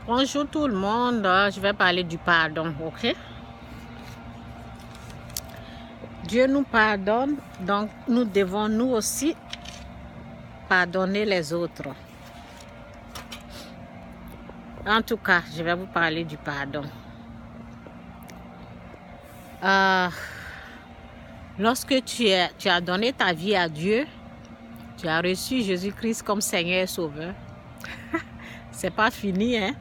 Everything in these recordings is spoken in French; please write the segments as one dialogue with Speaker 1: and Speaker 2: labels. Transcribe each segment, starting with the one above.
Speaker 1: Bonjour tout le monde, je vais parler du pardon, ok? Dieu nous pardonne, donc nous devons nous aussi pardonner les autres. En tout cas, je vais vous parler du pardon. Lorsque tu as donné ta vie à Dieu, tu as reçu Jésus-Christ comme Seigneur et Sauveur, c'est pas fini, hein?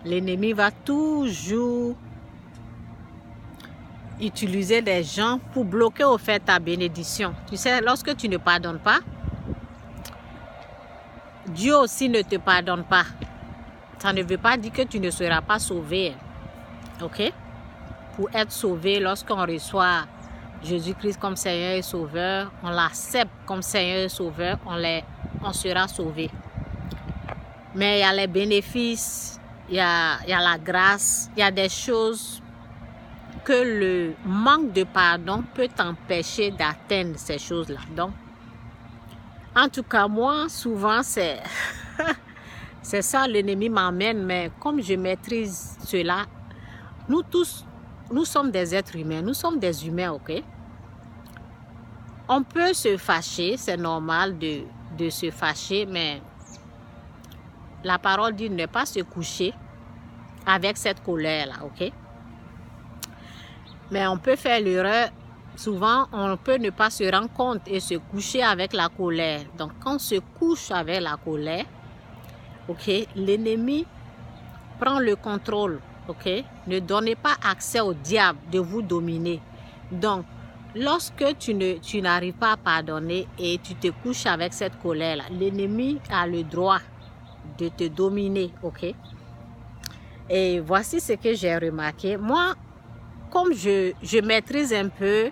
Speaker 1: L'ennemi va toujours utiliser des gens pour bloquer au fait ta bénédiction. Tu sais, lorsque tu ne pardonnes pas, Dieu aussi ne te pardonne pas. Ça ne veut pas dire que tu ne seras pas sauvé. Ok? Pour être sauvé, lorsqu'on reçoit Jésus-Christ comme Seigneur et Sauveur, on l'accepte comme Seigneur et Sauveur, on sera sauvé. Mais il y a les bénéfices, il y a la grâce, il y a des choses que le manque de pardon peut t'empêcher d'atteindre ces choses-là. Donc, en tout cas, moi, souvent, c'est ça, l'ennemi m'emmène, mais comme je maîtrise cela, nous tous, nous sommes des êtres humains, nous sommes des humains, ok? On peut se fâcher, c'est normal de se fâcher, mais la parole dit ne pas se coucher avec cette colère-là, ok? Mais on peut faire l'erreur, souvent on peut ne pas se rendre compte et se coucher avec la colère. Donc quand on se couche avec la colère, ok, l'ennemi prend le contrôle, ok? Ne donnez pas accès au diable de vous dominer. Donc, lorsque tu n'arrives pas à pardonner et tu te couches avec cette colère-là, l'ennemi a le droit de te dominer, ok? Et voici ce que j'ai remarqué. Moi, comme je maîtrise un peu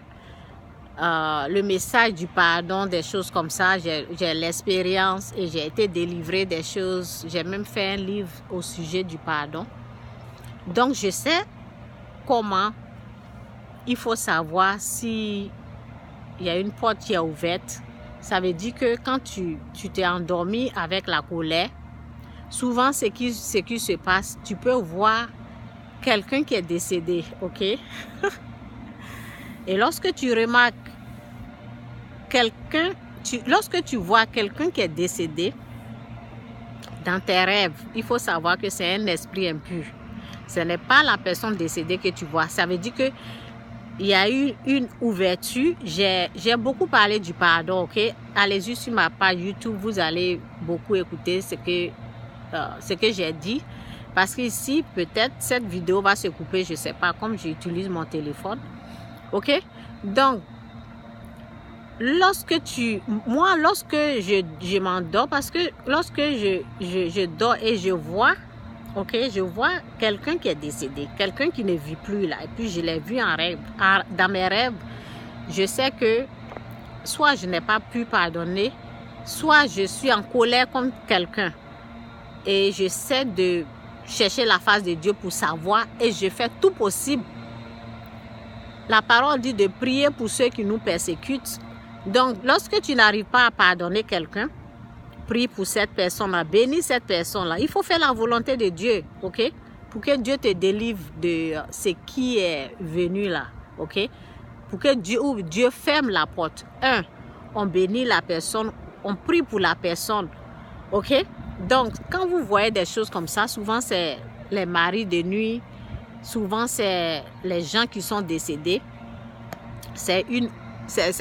Speaker 1: le message du pardon, des choses comme ça, j'ai l'expérience et j'ai été délivrée des choses. J'ai même fait un livre au sujet du pardon. Donc, je sais comment il faut savoir si il y a une porte qui est ouverte. Ça veut dire que quand tu t'es endormi avec la colère, souvent ce qui se passe, tu peux voir quelqu'un qui est décédé, ok? Et lorsque tu remarques lorsque tu vois quelqu'un qui est décédé dans tes rêves, il faut savoir que c'est un esprit impur. Ce n'est pas la personne décédée que tu vois. Ça veut dire que il y a eu une ouverture. J'ai beaucoup parlé du pardon, ok? Allez-y sur ma page YouTube, vous allez beaucoup écouter ce que j'ai dit. Parce qu'ici, peut-être, cette vidéo va se couper, je ne sais pas, comme j'utilise mon téléphone. Ok? Donc, lorsque je m'endors, parce que lorsque je dors et je vois, ok, je vois quelqu'un qui est décédé, quelqu'un qui ne vit plus là, et puis je l'ai vu en rêve, dans mes rêves, je sais que soit je n'ai pas pu pardonner, soit je suis en colère contre quelqu'un, et j'essaie de chercher la face de Dieu pour savoir, et je fais tout possible. La parole dit de prier pour ceux qui nous persécutent. Donc, lorsque tu n'arrives pas à pardonner quelqu'un, prie pour cette personne-là, bénis cette personne-là. Il faut faire la volonté de Dieu, ok? Pour que Dieu te délivre de ce qui est venu là, ok? Pour que Dieu ferme la porte. On bénit la personne, on prie pour la personne, ok? Donc, quand vous voyez des choses comme ça, souvent c'est les maris de nuit, souvent c'est les gens qui sont décédés. C'est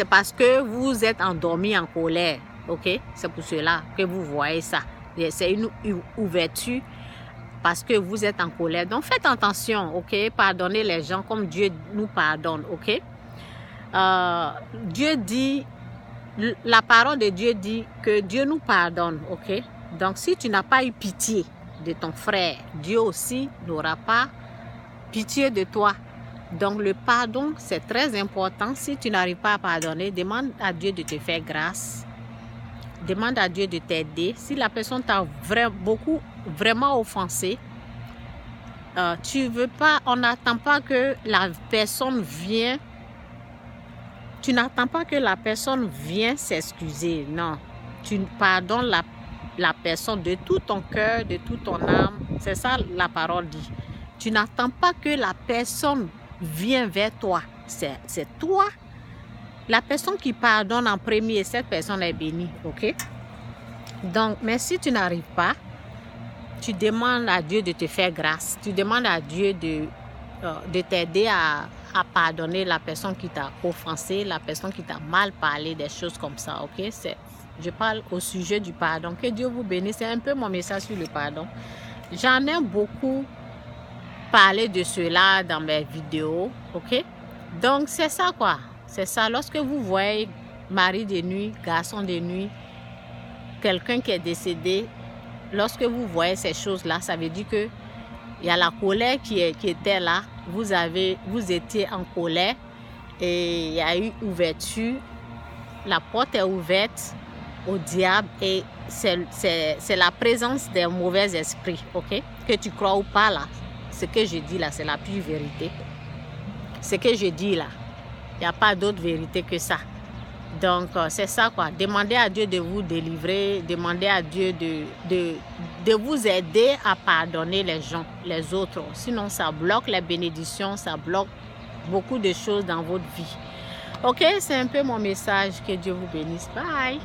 Speaker 1: parce que vous êtes endormi en colère, ok? C'est pour cela que vous voyez ça. C'est une ouverture parce que vous êtes en colère. Donc faites attention, ok? Pardonnez les gens comme Dieu nous pardonne, ok? Dieu dit, la parole de Dieu dit que Dieu nous pardonne, ok? Donc si tu n'as pas eu pitié de ton frère, Dieu aussi n'aura pas pitié de toi. Donc le pardon, c'est très important. Si tu n'arrives pas à pardonner, demande à Dieu de te faire grâce. Demande à Dieu de t'aider. Si la personne t'a vraiment offensé, tu veux pas, on n'attend pas que la personne vienne. Tu n'attends pas que la personne vienne s'excuser. Non, tu pardonnes la personne de tout ton cœur, de toute ton âme. C'est ça la parole dit. Tu n'attends pas que la personne vienne vers toi. C'est toi. La personne qui pardonne en premier, cette personne est bénie. Ok? Donc, mais si tu n'arrives pas, tu demandes à Dieu de te faire grâce. Tu demandes à Dieu de t'aider à pardonner la personne qui t'a offensé, la personne qui t'a mal parlé, des choses comme ça. Ok? Je parle au sujet du pardon. Que Dieu vous bénisse. C'est un peu mon message sur le pardon. J'en ai beaucoup parlé de cela dans mes vidéos. Ok? Donc, c'est ça quoi. C'est ça. Lorsque vous voyez mari de nuit, garçon de nuit, quelqu'un qui est décédé, lorsque vous voyez ces choses-là, ça veut dire que il y a la colère qui était là. Vous étiez en colère et il y a eu ouverture. La porte est ouverte au diable et c'est la présence des mauvais esprits, ok? Que tu crois ou pas là, ce que je dis là, c'est la pure vérité. Ce que je dis là, il n'y a pas d'autre vérité que ça. Donc, c'est ça quoi. Demandez à Dieu de vous délivrer. Demandez à Dieu de vous aider à pardonner les gens, les autres. Sinon, ça bloque les bénédictions, ça bloque beaucoup de choses dans votre vie. Ok, c'est un peu mon message. Que Dieu vous bénisse. Bye.